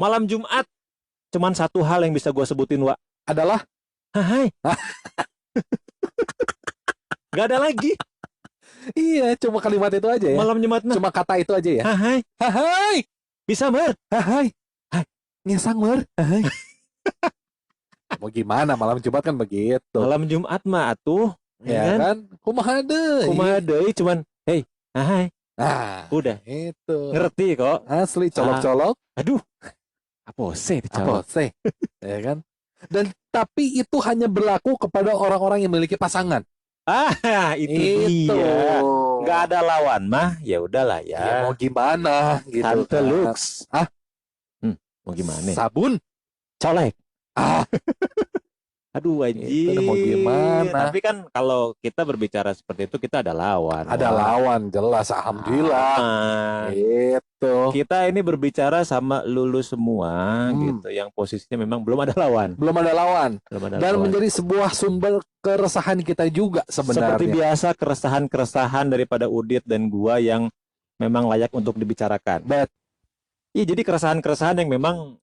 Malam Jumat cuman satu hal yang bisa gue sebutin, Wak. Adalah Hai. Gak ada lagi. iya, cuma kalimat itu aja ya. Malam Jumat nah. Cuma kata itu aja ya. Hai. Hai. Bisa, Mer. Hai. Hai. Ngesang, Mer. Hai. Mau gimana malam Jumat kan begitu. Malam Jumat mah atuh, Ya kan? Kumaha deui. Kumaha deui cuman hey, hai. Nah, udah. Itu. Ngerti kok. Asli colok-colok. Aduh. Apa sih Apa sih? Ya kan? Dan tapi itu hanya berlaku kepada orang-orang yang memiliki pasangan. Itu dia. Nggak ada lawan mah, ya udahlah ya. Ya mau gimana gitu. Tante kan. Lux. Mau gimana? Sabun. Colek. Aduh anjir. Itu mau gimana? Tapi kan kalau kita berbicara seperti itu kita ada lawan. Ada lawan jelas, alhamdulillah. Itu. Kita ini berbicara sama lulu semua gitu, yang posisinya memang belum ada lawan. Dan menjadi sebuah sumber keresahan kita juga sebenarnya. Seperti biasa keresahan-keresahan daripada Udit dan gua yang memang layak untuk dibicarakan. Iya, jadi keresahan-keresahan yang memang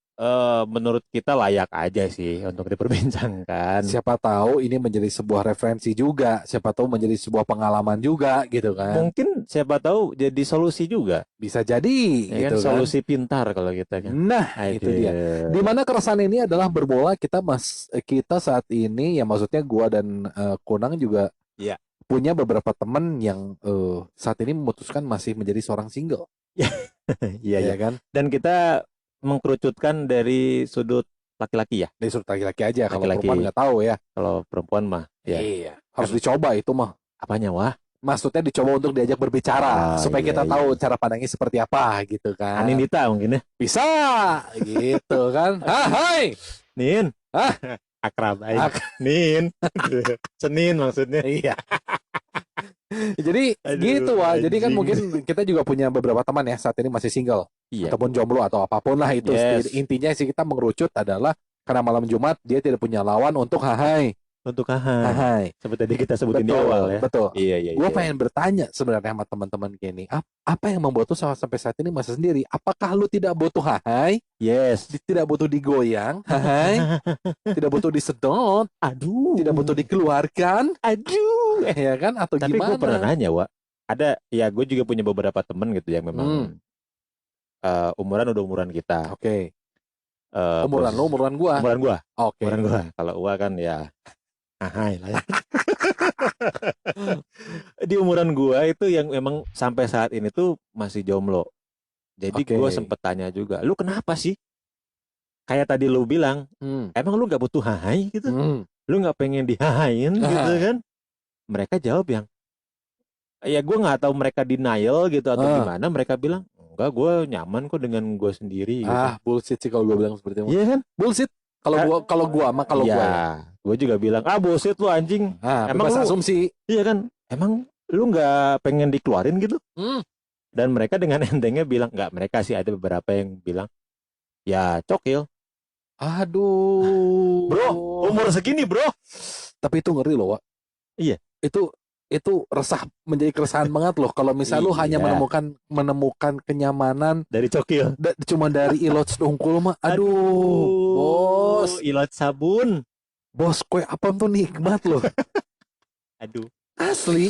menurut kita layak aja sih untuk diperbincangkan. Siapa tahu ini menjadi sebuah referensi juga, siapa tahu menjadi sebuah pengalaman juga gitu kan. Mungkin siapa tahu jadi solusi juga. Bisa jadi ya gitu kan, solusi pintar kalau kita kan. Nah, itu dia. Di mana keresahan ini adalah bermula kita saat ini ya, maksudnya gua dan Kunang juga punya beberapa teman yang saat ini memutuskan masih menjadi seorang single. Iya kan. Dan kita mengkerucutkan dari sudut laki-laki ya. Dari sudut laki-laki aja. Kalau perempuan nggak tahu ya. Kalau perempuan mah ya. Iya. Harus dicoba itu mah. Apanya, Wah? Maksudnya dicoba untuk diajak berbicara supaya kita tahu cara pandangnya seperti apa gitu kan. Anindita mungkin ya. Bisa gitu kan. Hai Nin. Akrab aja. Nin. Senin maksudnya. Iya. Jadi gitu Wah. Jadi kan mungkin kita juga punya beberapa teman ya saat ini masih single. Ataupun jomblo atau apapun lah itu. Intinya sih kita mengerucut adalah karena malam Jumat dia tidak punya lawan untuk hai. Seperti tadi kita sebutin di awal ya. Betul. Iya. Gue pengen bertanya sebenarnya sama teman-teman gini, apa yang membuat lu sampai saat ini masih sendiri? Apakah lu tidak butuh hai? Yes. Tidak butuh digoyang, hai? Tidak butuh disedot, aduh. Tidak butuh dikeluarkan, aduh. Ya kan? Atau tapi gimana? Tapi gue pernah nanya, Wak. Ada, ya gue juga punya beberapa temen gitu yang memang umuran kita. Oke. Umuran lu, umuran gua. Umuran gua. Oke. Umuran gua. Kalau gua kan ya hai lah ya. Di umuran gua itu yang memang sampai saat ini tuh masih jomblo. Jadi gua sempet tanya juga, lu kenapa sih? Kayak tadi lu bilang, emang lu nggak butuh hai gitu? Lu nggak pengen dihahain gitu kan? Mereka jawab yang, ya gua nggak tahu mereka denial gitu atau gimana. Mereka bilang, enggak, gue nyaman kok dengan gue sendiri. Gitu. Bullshit sih kalau gue bilang seperti itu. Iya kan? Bullshit. Kalau gua gue juga bilang bullshit lu anjing. Emang lu asumsi. Iya kan? Emang lu nggak pengen dikeluarin gitu? Dan mereka dengan entengnya bilang nggak. Mereka sih ada beberapa yang bilang ya cokil. Aduh. Bro, umur segini bro. Tapi itu ngeri loh, Wak. Iya. Itu menjadi keresahan banget loh kalau misal lu hanya menemukan kenyamanan dari cokil, cuma dari ilot sedungkul mah. Aduh, bos, ilot sabun, bos, kue apa tuh nikmat loh. Aduh, asli,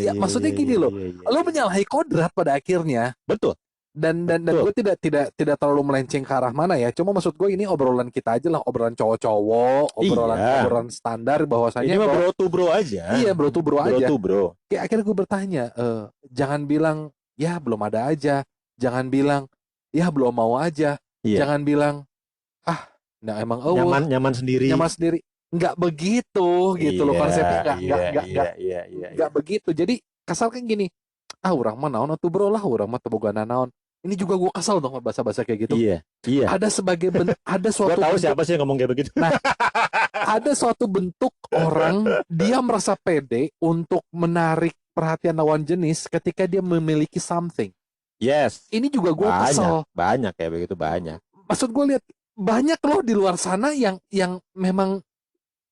ya, maksudnya gini loh, lu menyalahi kodrat pada akhirnya. Betul. Dan gue tidak terlalu melenceng ke arah mana ya. Cuma maksud gue ini obrolan kita aja lah, obrolan cowok-cowok, obrolan standar bahwasanya ini mah bro to bro aja. Iya, bro to bro aja. Bro. Kayak akhirnya gue bertanya, jangan bilang ya belum ada aja, jangan bilang ya belum mau aja, jangan bilang nah emang nyaman sendiri. Nggak begitu gitu loh konsepnya, nggak begitu. Jadi kasar kan gini, urang mah naon atuh bro lah, urang mah teu boga naon. Ini juga gue kesal dong bahasa-bahasa kayak gitu. Iya. Ada ada suatu. Gue tahu siapa sih yang ngomong kayak begitu. Nah, ada suatu bentuk orang dia merasa pede untuk menarik perhatian lawan jenis ketika dia memiliki something. Yes. Ini juga gue kesal. Banyak kayak begitu, banyak. Maksud gue lihat banyak loh di luar sana yang memang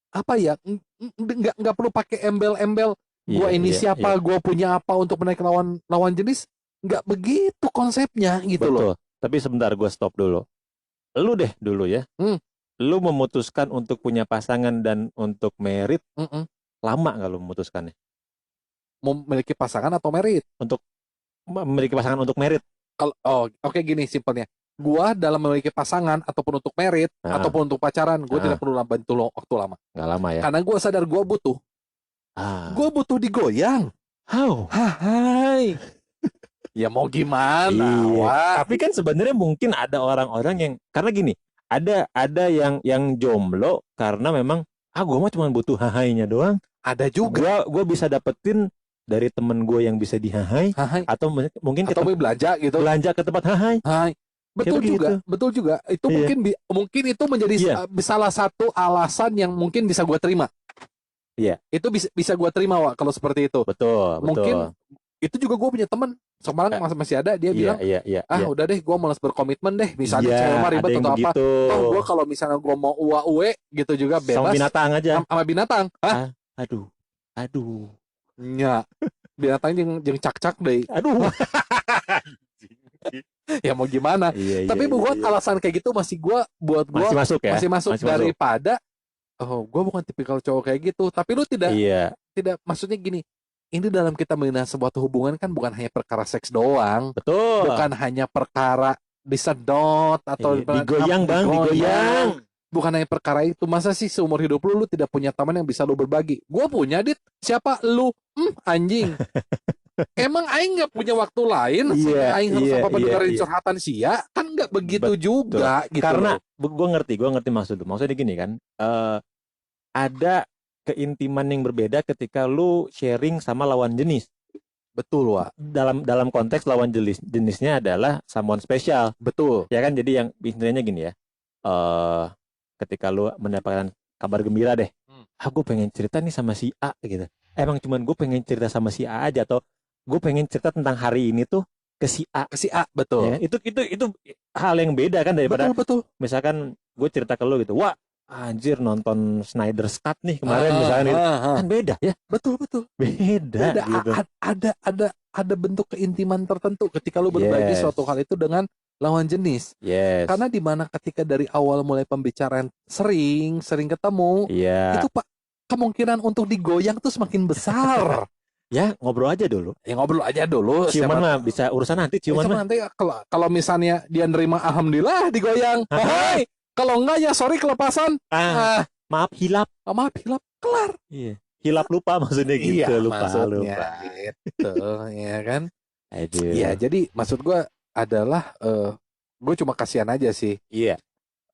apa ya, nggak perlu pakai embel-embel. Gue siapa, gue punya apa untuk menarik lawan jenis. Nggak begitu konsepnya gitu. Betul. Loh. Tapi sebentar gue stop dulu. Lu deh dulu ya. Lu memutuskan untuk punya pasangan dan untuk merit, lama nggak lu memutuskannya? Memiliki pasangan atau merit? Untuk memiliki pasangan untuk merit. Kalau oke, gini simpelnya. Gua dalam memiliki pasangan ataupun untuk merit ataupun untuk pacaran, gue tidak perlu waktu lama. Nggak lama ya? Karena gue sadar gue butuh. Gue butuh digoyang. How? Hai. Ya mau gimana? Iya. Tapi kan sebenarnya mungkin ada orang-orang yang karena gini, ada yang jomblo karena memang gue mah cuma butuh hahainya doang. Ada juga. Gue bisa dapetin dari temen gue yang bisa dihahai atau mungkin atau belanja gitu. Belanja ke tempat hahai. Betul juga, gitu. Betul juga. Itu mungkin itu menjadi salah satu alasan yang mungkin bisa gue terima. Iya. Itu bisa gue terima, Wak, kalau seperti itu. Betul. Mungkin itu juga gue punya teman sekarang masih ada, dia bilang udah deh gue malas berkomitmen deh, misalnya cewek mah ribet atau apa, gue kalau misalnya gue mau uwe gitu juga bebas sama binatang aja, sama binatang. Aduh nya binatang jeng cak deh, aduh. Ya mau gimana, tapi buat alasan kayak gitu masih masih masuk daripada gue bukan tipikal cowok kayak gitu. Tapi lu tidak maksudnya gini, ini dalam kita mengenal sebuah hubungan kan bukan hanya perkara seks doang. Betul. Bukan hanya perkara disedot atau digoyang. Bukan hanya perkara itu. Masa sih seumur hidup lu tidak punya teman yang bisa lu berbagi? Gue punya, Dit. Siapa? Lu. Anjing. Emang aing gak punya waktu lain? Aing harus apa dengerin curhatan sia? Kan gak begitu juga gitu. Karena gue ngerti maksud lu. Maksudnya gini kan. Ada keintiman yang berbeda ketika lu sharing sama lawan jenis. Betul, Wak. Dalam konteks lawan jenisnya adalah someone special. Betul. Ya kan, jadi yang intinya gini ya. Ketika lu mendapatkan kabar gembira deh. Gue pengen cerita nih sama si A gitu. Emang cuman gue pengen cerita sama si A aja, atau gue pengen cerita tentang hari ini tuh ke si A. Betul. Ya, itu hal yang beda kan daripada betul. Misalkan gue cerita ke lu gitu. Wah, anjir nonton Snyder's Cut nih kemarin misalnya gitu. Kan beda ya. Betul. Beda gitu. Ada bentuk keintiman tertentu ketika lu berbagi suatu hal itu dengan lawan jenis. Karena di mana ketika dari awal mulai pembicaraan sering ketemu, itu Pak, kemungkinan untuk digoyang tuh semakin besar. Ya, ngobrol aja dulu. Ciuman mah bisa urusan nanti, nanti kalau misalnya dia nerima, alhamdulillah digoyang. Hai. Kalau enggak ya sorry kelepasan. Maaf hilap, kelar. Iya. Hilap lupa maksudnya gitu, lupa. Gitu, ya kan? Aduh. Iya, jadi maksud gue adalah gue cuma kasihan aja sih. Iya.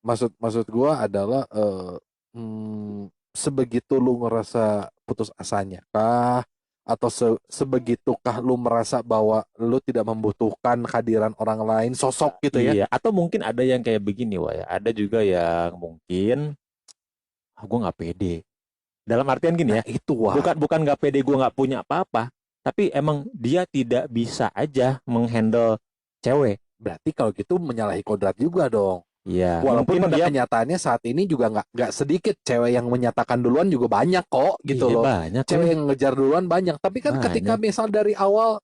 Maksud gue adalah sebegitu lu ngerasa putus asanya kah? Atau sebegitukah lu merasa bahwa lu tidak membutuhkan kehadiran orang lain, sosok gitu ya? Iya, atau mungkin ada yang kayak begini, Wak ya. Ada juga yang mungkin gue nggak pede. Dalam artian gini ya, itu Wak. Bukan nggak pede gue nggak punya apa-apa, tapi emang dia tidak bisa aja menghandle cewek. Berarti kalau gitu menyalahi kodrat juga dong. Iya. Walaupun pada kenyataannya saat ini juga nggak sedikit cewek yang menyatakan duluan, juga banyak kok gitu loh. Banyak. Cewek yang ngejar duluan banyak. Tapi kan ketika misal dari awal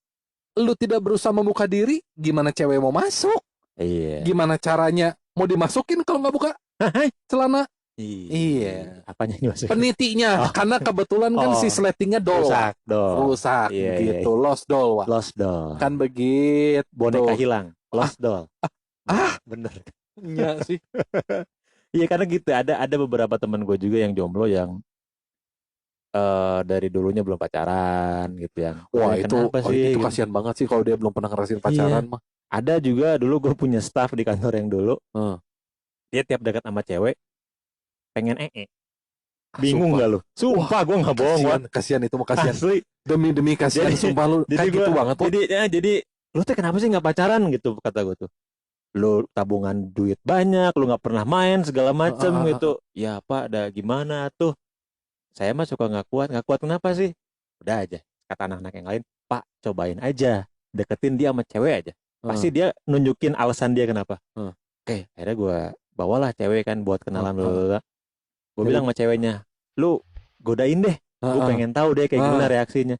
lu tidak berusaha membuka diri, gimana cewek mau masuk? Iya. Gimana caranya mau dimasukin kalau nggak buka celana? Iya. Apanya dimasukin? Penitinya. Karena kebetulan kan si sletingnya rusak gitu. Lost doll, Wak. Lost doll. Kan begitu. Boneka hilang. Lost doll. Bener. Iya sih. Iya, karena gitu. Ada beberapa teman gue juga yang jomblo yang dari dulunya belum pacaran gitu ya. Wah, itu kasihan banget sih kalau dia belum pernah ngerasain pacaran mah. Ada juga dulu gue punya staff di kantor yang dulu. Dia tiap dekat sama cewek pengen Bingung nggak lu? Sumpah gue nggak bohong. Kasihan itu mah, kasihan. Demi kasihan, sumpah lu. Kayak gitu banget. Jadi lu tuh kenapa sih nggak pacaran gitu, kata gue tuh. Lu tabungan duit banyak, lu nggak pernah main segala macem gitu. Ya Pak, ada gimana tuh? Saya mah suka nggak kuat kenapa sih? Udah aja, kata anak-anak yang lain, Pak cobain aja, deketin dia sama cewek aja. Pasti dia nunjukin alasan dia kenapa. Oke, akhirnya gue bawalah cewek kan buat kenalan dulu. Gue bilang sama ceweknya, lu godain deh, gue pengen tahu deh kayak gimana reaksinya.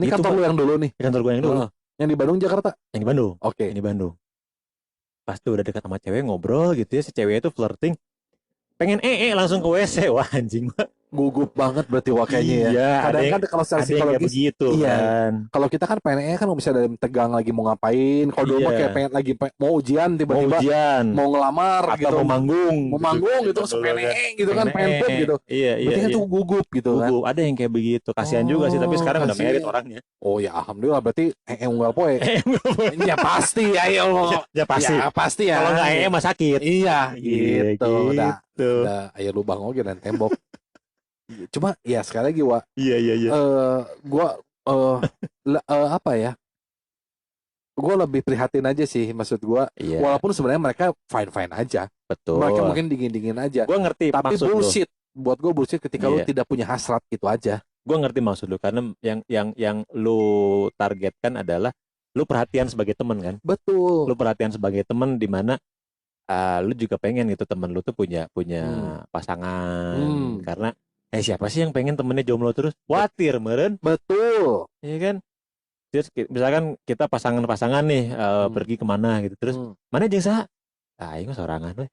Ini gitu, kantor lu yang dulu nih? Kantor gue yang dulu. Yang di Bandung, Jakarta? Yang di Bandung. Oke. Yang di Bandung. Pas tuh udah dekat sama cewek ngobrol gitu ya, si cewek itu flirting, pengen langsung ke WC. Wah anjing. Gugup banget berarti wakanya ya. Iya, Kadang kan kalau secara ada yang kayak psikologis, begitu iya. kan. Kalau kita kan pengennya kan bisa dalam tegang lagi mau ngapain. Kalau dulu mah kayak Iya, pengen lagi mau ujian mau tiba-tiba ujian mau atau ngelamar gitu, mau manggung gitu dulu pengen kan. gitu kan, pengen pup gitu. Iya, iya, Berarti kan iya. tuh gugup gitu kan. Gugup, ada yang kayak begitu. Kasihan juga sih, tapi Oh, sekarang udah merit kasihan. orangnya. Oh ya alhamdulillah berarti unggal poe. Ya pasti ya, ya, Ya pasti. ya pasti ya. Kalau nggak mah sakit. Iya Iya, gitu. gitu. Udah ayo lubang oke dan tembok. Cuma ya sekali lagi Wak, Iya, iya, iya. gua apa ya? Gue lebih prihatin aja sih, maksud gue. Iya. Walaupun sebenarnya mereka fine aja. Betul. Mereka mungkin dingin aja. Gue ngerti tapi maksud bullshit. Buat gue bullshit ketika lu Iya. tidak punya hasrat gitu aja. Gue ngerti maksud lu, karena yang lu targetkan adalah lu perhatian sebagai temen kan. Betul. Lu perhatian sebagai temen, di mana lu juga pengen gitu temen lu tuh punya pasangan. Karena siapa sih yang pengen temennya jomblo terus? Khawatir meren. Betul. Iya kan? Terus misalkan kita pasangan-pasangan nih pergi kemana gitu, terus mana jeung saha? Aing sorangan we.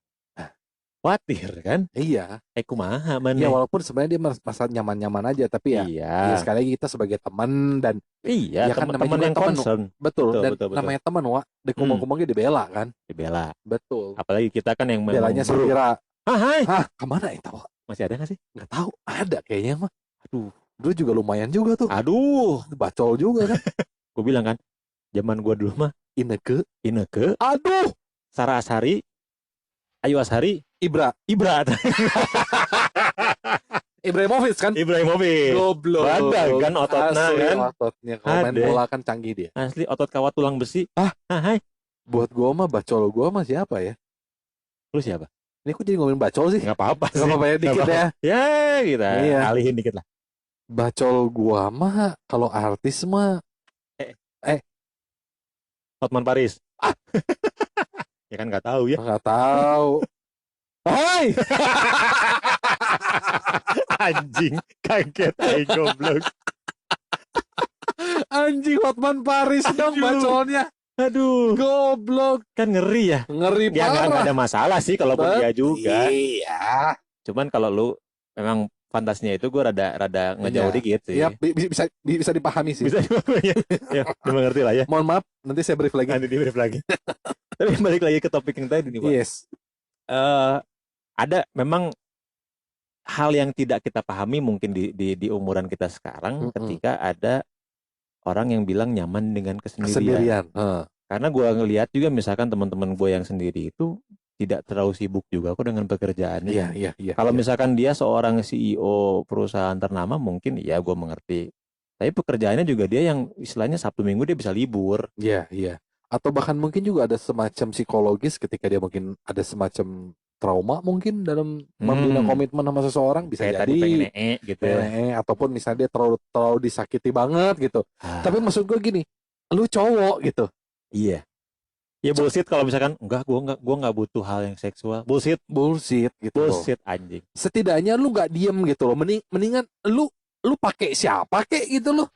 Khawatir kan? Iya. Kumaha mana? Ya walaupun sebenarnya dia merasa nyaman-nyaman aja, tapi ya, ya sekali lagi kita sebagai teman dan iya, ya kan teman yang concern. Betul. Dan namanya teman Wak, di kumang-kumangnya dibela kan? Dibela. Betul. Apalagi kita kan yang belanya Sapira. Hai. Kemana itu Wak? Masih ada nggak sih? Nggak tahu. Ada kayaknya mah. Aduh, dulu juga lumayan juga tuh. Aduh, bacol juga kan. Gue bilang kan, zaman gue dulu mah Ineke. Aduh, Sarah Ashari, Ayu Ashari, Ibra. Ibrahimovic kan? Goblok. Badak kan ototnya kan? Ototnya kalau main bola kan canggih dia. Asli otot kawat tulang besi. Hai. Buat gua mah bacol gua mah siapa ya? Lu siapa? Ini aku jadi ngomongin bacol sih. Gak apa-apa sih. Gak apa-apa ya, dikit ya. Ya kita alihin dikit lah. Bacol gua mah kalau artis mah Hotman Paris. Ya kan nggak tahu ya. Nggak tahu. Hai. Anjing, kaget aing goblok. Anjing Hotman Paris dong bacolnya. Aduh, goblok. Kan ngeri ya. Ngeri ya, parah. Nggak ada masalah sih kalau dia juga. Iya. Cuman kalau lu memang fantasinya itu gue rada ngejauh dikit sih. Iya, bisa dipahami sih. Bisa dipahami ya. Mengerti lah ya. Mohon maaf, nanti saya brief lagi. Nanti di brief lagi. Tapi balik lagi ke topik yang tadi nih, Pak. Yes. Ada memang hal yang tidak kita pahami mungkin di umuran kita sekarang ketika ada orang yang bilang nyaman dengan kesendirian. Karena gue ngelihat juga misalkan teman-teman gue yang sendiri itu tidak terlalu sibuk juga kok dengan pekerjaannya. Iya. Kalau misalkan dia seorang CEO perusahaan ternama mungkin ya gue mengerti. Tapi pekerjaannya juga dia yang istilahnya Sabtu Minggu dia bisa libur. Iya. Atau bahkan mungkin juga ada semacam psikologis ketika dia mungkin ada semacam trauma mungkin dalam membina komitmen sama seseorang, bisa kayak jadi tadi pengen gitu ataupun misalnya dia terlalu disakiti banget gitu. Tapi maksud gue gini, lu cowok gitu. Iya. Ya bullshit kalau misalkan gua nggak butuh hal yang seksual. Bullshit gitu. Bullshit anjing. Setidaknya lu nggak diem gitu loh. Mendingan lu pakai siapa kek gitu loh.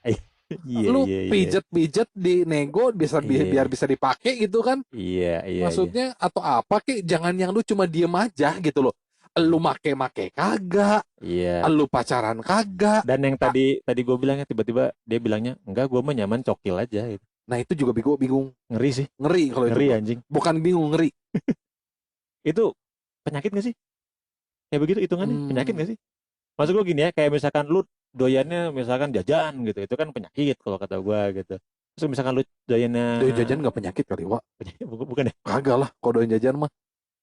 Lu pijet di nego biar bisa dipakai gitu kan. Iya. Maksudnya atau apa kek, jangan yang lu cuma diem aja gitu loh. Lu make kagak. Iya. Lu pacaran kagak. Dan yang tadi gue bilangnya tiba-tiba dia bilangnya enggak, gue mah nyaman cokil aja gitu. Nah itu juga bingung. Ngeri sih. Ngeri kalau itu. Ngeri anjing. Bukan bingung, ngeri. Itu penyakit gak sih? Kayak begitu hitungannya penyakit gak sih? Maksud gue gini ya, kayak misalkan lu doyannya misalkan jajan gitu, itu kan penyakit kalau kata gue gitu. Terus misalkan lu doyannya jajan gak penyakit kali, Wak? Bukan ya? Kagak lah, kalau doyan jajan mah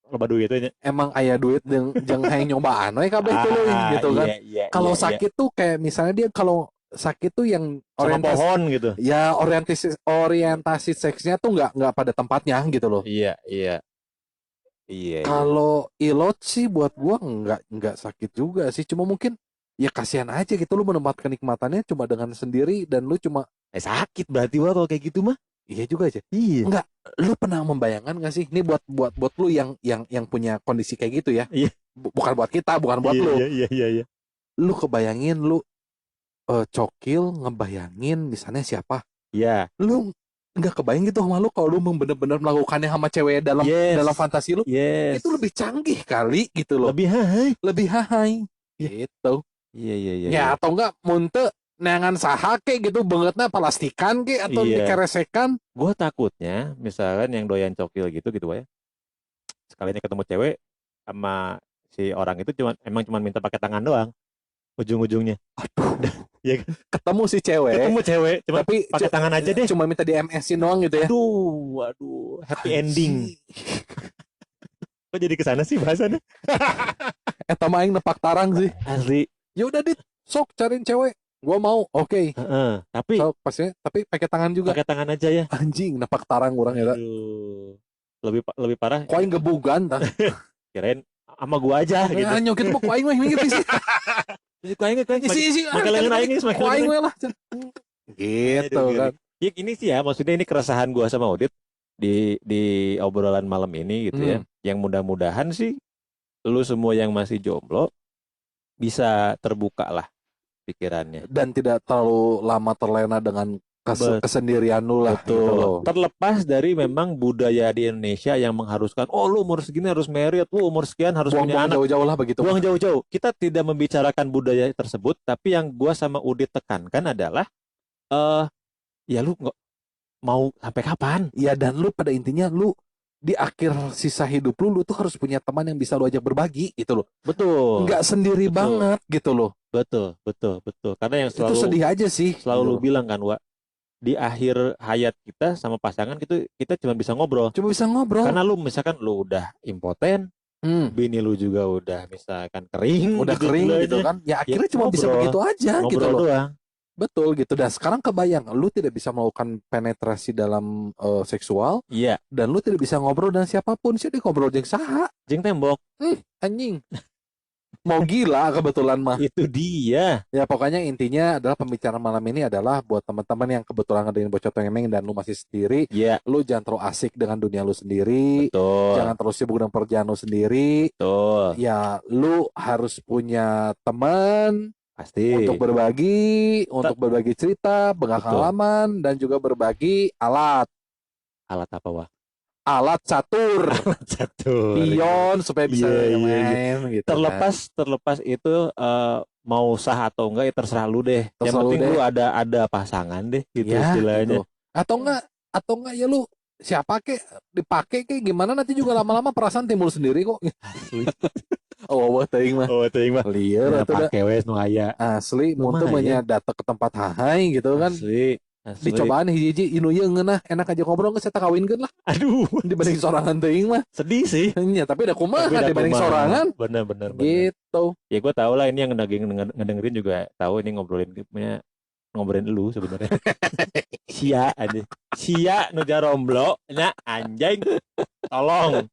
loba duit aja. Emang aya duit jeung hayang nyobaan we kabeh tuluy gitu kan. Kalau sakit tuh kayak misalnya dia kalau sakit tuh yang orientasi pohon gitu. Ya orientasi seksnya tuh nggak pada tempatnya gitu loh. Iya. Kalau ilot sih buat gua nggak sakit juga sih, cuma mungkin ya kasihan aja gitu lu menempatkan nikmatannya cuma dengan sendiri dan lu cuma sakit berarti wah kalau kayak gitu mah. Iya juga aja. Iya. Enggak, lu pernah membayangkan gak sih? Ini buat lu yang punya kondisi kayak gitu ya. Iya. Bukan buat kita, bukan buat lu. Iya. Lu kebayangin lu cokil ngebayangin misalnya siapa? Iya. Lu nggak kebayang gitu sama lu kalau lu bener-bener melakukannya sama cewek dalam fantasi lu. Itu lebih canggih kali gitu loh. Lebih hahai. Gitu. Iya. Ya atau enggak munte neangan saha ke gitu bangetnya pelastikan ke atau dikeresekan. Gua takutnya misalkan yang doyan cokil gitu ya. Sekalinya ketemu cewek sama si orang itu cuma minta pakai tangan doang. Ujung-ujungnya. Aduh. Ya kan? Ketemu cewek cuma tapi pakai tangan aja deh. Cuma minta di MS-in doang gitu ya. Aduh, happy ending. Kok jadi kesana sih bahasannya? Eta mah aing nepak tarang sih. Asli. Ya udah dit, sok cariin cewek. Gua mau, oke. Tapi sok pasnya, tapi pakai tangan juga. Pakai tangan aja ya. Anjing, nepak tarang orang ya. Lebih parah. Kok aing gebugan tah. Kirain sama gua aja gitu. Anyo kita mau aing mah minggir sih. Kok aing makin lengan aing nih semakin aing lah. Gitu kan. Ya ini sih ya, maksudnya ini keresahan gua sama Udit di obrolan malam ini gitu ya. Yang mudah-mudahan sih lu semua yang masih jomblo bisa terbuka lah pikirannya dan tidak terlalu lama terlena dengan kesendirian lu lah. Betul. Gitu. Terlepas dari memang budaya di Indonesia yang mengharuskan lu umur segini harus married, lu umur sekian harus punya anak. Jauh-jauh lah begitu. Buang jauh-jauh. Kita tidak membicarakan budaya tersebut, tapi yang gua sama Udit tekankan adalah ya lu nggak mau sampai kapan? Ya dan lu pada intinya lu di akhir sisa hidup lu tuh harus punya teman yang bisa lu ajak berbagi gitu loh. Betul. Nggak sendiri banget gitu loh. Betul. Karena yang selalu itu sedih aja sih. Selalu lu bilang kan, Wak, di akhir hayat kita sama pasangan kita cuma bisa ngobrol. Karena lu misalkan lu udah impoten, bini lu juga udah misalkan kering, gitu kan. Ya akhirnya cuma bisa begitu aja ngobrol gitu loh. Doang. Betul gitu. Dan sekarang kebayang lu tidak bisa melakukan penetrasi dalam seksual. Iya. Dan lu tidak bisa ngobrol dengan siapapun. Sih ngobrol jeung saha? Jeung tembok. Anjing. Mau gila kebetulan mah. Itu dia. Ya pokoknya intinya adalah pembicaraan malam ini adalah buat teman-teman yang kebetulan ngadain Bocot Ngemeng dan lu masih sendiri. Iya. Lu jangan terlalu asik dengan dunia lu sendiri. Betul. Jangan terlalu sibuk dengan pekerjaan lu sendiri. Betul. Ya lu harus punya teman. Pasti. Untuk berbagi cerita, pengalaman, dan juga berbagi alat. Alat apa, Wak? Alat catur. Pion supaya bisa main gitu. Terlepas itu mau sah atau enggak ya terserah lu deh. Yang penting lu ada pasangan deh gitu ya, istilahnya. Gitu. Atau enggak ya lu siapa dipakai gimana nanti juga lama-lama perasaan timbul sendiri kok. Teuing mah. Liar atuh da. Pake wes nu aya. Asli mun teu nya datang ke tempat hahai gitu kan. Asli. Dicobaan hiji-hiji inu ieu ngeunah enak aja ngobrol geus eta kawinkeun lah. Aduh, dibanding sorangan teuing mah. Sedih sih. Nya tapi da kumaha dibanding sorangan. Bener. Gitu. Ya gue tahu lah ini yang ngedengerin juga tahu ini ngobrolin lu sebenarnya. Sia nu jaromblo nya anjing. Tolong.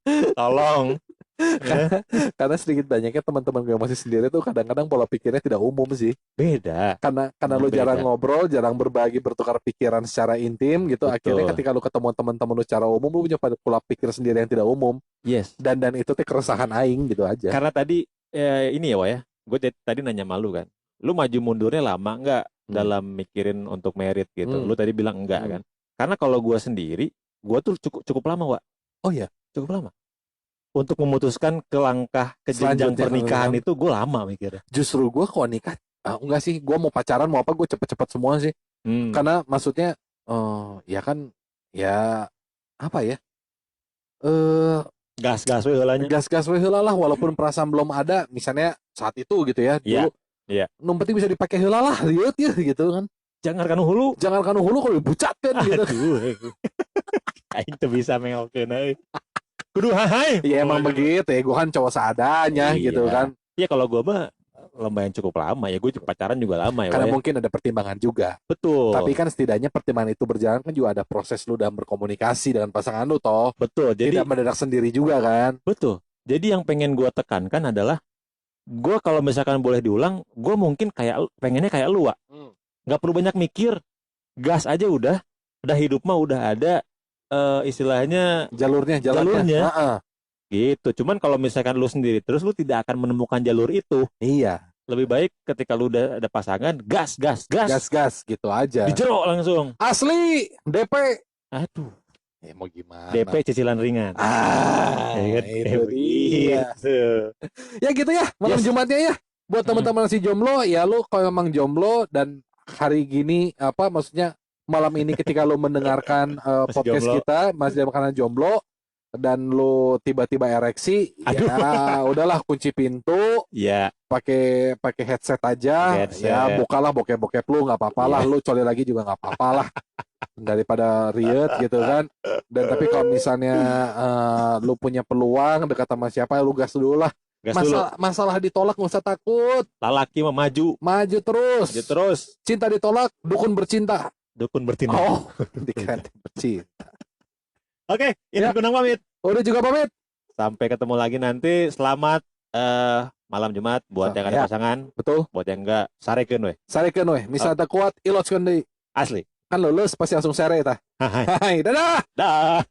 Karena sedikit banyaknya teman-teman gue yang masih sendiri tuh kadang-kadang pola pikirnya tidak umum sih. Beda. Karena lu jarang ngobrol, jarang berbagi, bertukar pikiran secara intim gitu. Betul. Akhirnya ketika lu ketemu teman-teman lu secara umum, lu punya pola pikir sendiri yang tidak umum. Yes. Dan itu tuh keresahan aing gitu aja. Karena tadi ini ya, Wak ya. Gue tadi nanya malu kan. Lu maju mundurnya lama enggak dalam mikirin untuk merit gitu. Lu tadi bilang enggak kan. Karena kalau gue sendiri, gue tuh cukup lama, Wak. Oh iya, cukup lama. Untuk memutuskan ke langkah ke jenjang pernikahan itu gue lama mikirnya. Justru gue kalau nikah enggak sih, gue mau pacaran mau apa gue cepet-cepet semua sih. Karena maksudnya ya kan ya apa ya gas we heulanya. Gas we heula lah walaupun perasaan belum ada misalnya saat itu gitu ya dulu. Iya. Nu penting bisa dipakai heula lah liut ya gitu kan. Jangan kanu hulu kalau dibucatkeun gitu. Aing teu bisa mengokeun euy. Kudu hahai. Ya emang begitu ya, gue kan cowok seadanya gitu kan. Iya kalau gue mah lumayan cukup lama ya, gue pacaran juga lama ya. Karena mungkin ada pertimbangan juga. Betul. Tapi kan setidaknya pertimbangan itu berjalan kan juga ada proses lu dalam berkomunikasi dengan pasangan lu toh. Betul. Jadi tidak mendadak sendiri juga kan. Betul. Jadi yang pengen gue tekankan adalah gue kalau misalkan boleh diulang, gue mungkin pengennya kayak lu, Wak. Nggak perlu banyak mikir, gas aja udah hidup mah udah ada. Istilahnya jalurnya gitu. Cuman kalau misalkan lu sendiri terus lu tidak akan menemukan jalur itu. Iya. Lebih baik ketika lu udah ada pasangan gas gitu aja. Dijero langsung. Asli DP Aduh. Ya mau gimana? DP cicilan ringan. Ya kan? Itu dia. Ya gitu ya, malam Jumatnya ya. Buat teman-teman si jomblo, ya lu kalau memang jomblo dan hari gini maksudnya malam ini ketika lu mendengarkan podcast jomblo. Kita masih dalam keadaan jomblo dan lu tiba-tiba ereksi, ya udahlah kunci pintu. Ya. Pakai headset aja. Ya bukalah bokep-bokep lu, nggak apa-apa lah. Lu coli lagi juga nggak apa-apa lah. Daripada riet gitu kan. Dan tapi kalau misalnya lu punya peluang dekat sama siapa, lu gas dulu lah. Masalah ditolak nggak usah takut. Lalaki mah maju terus. Cinta ditolak, dukun bercinta. Oh, dikira bercinta. Oke, ini Gunang pamit. Udah juga pamit. Sampai ketemu lagi nanti. Selamat malam Jumat buat yang ada pasangan. Betul. Buat yang enggak, sarekeun we. Misalnya kuat iloskeun deui. Asli. Kan lulus pasti langsung sare tah. Hai. Dadah.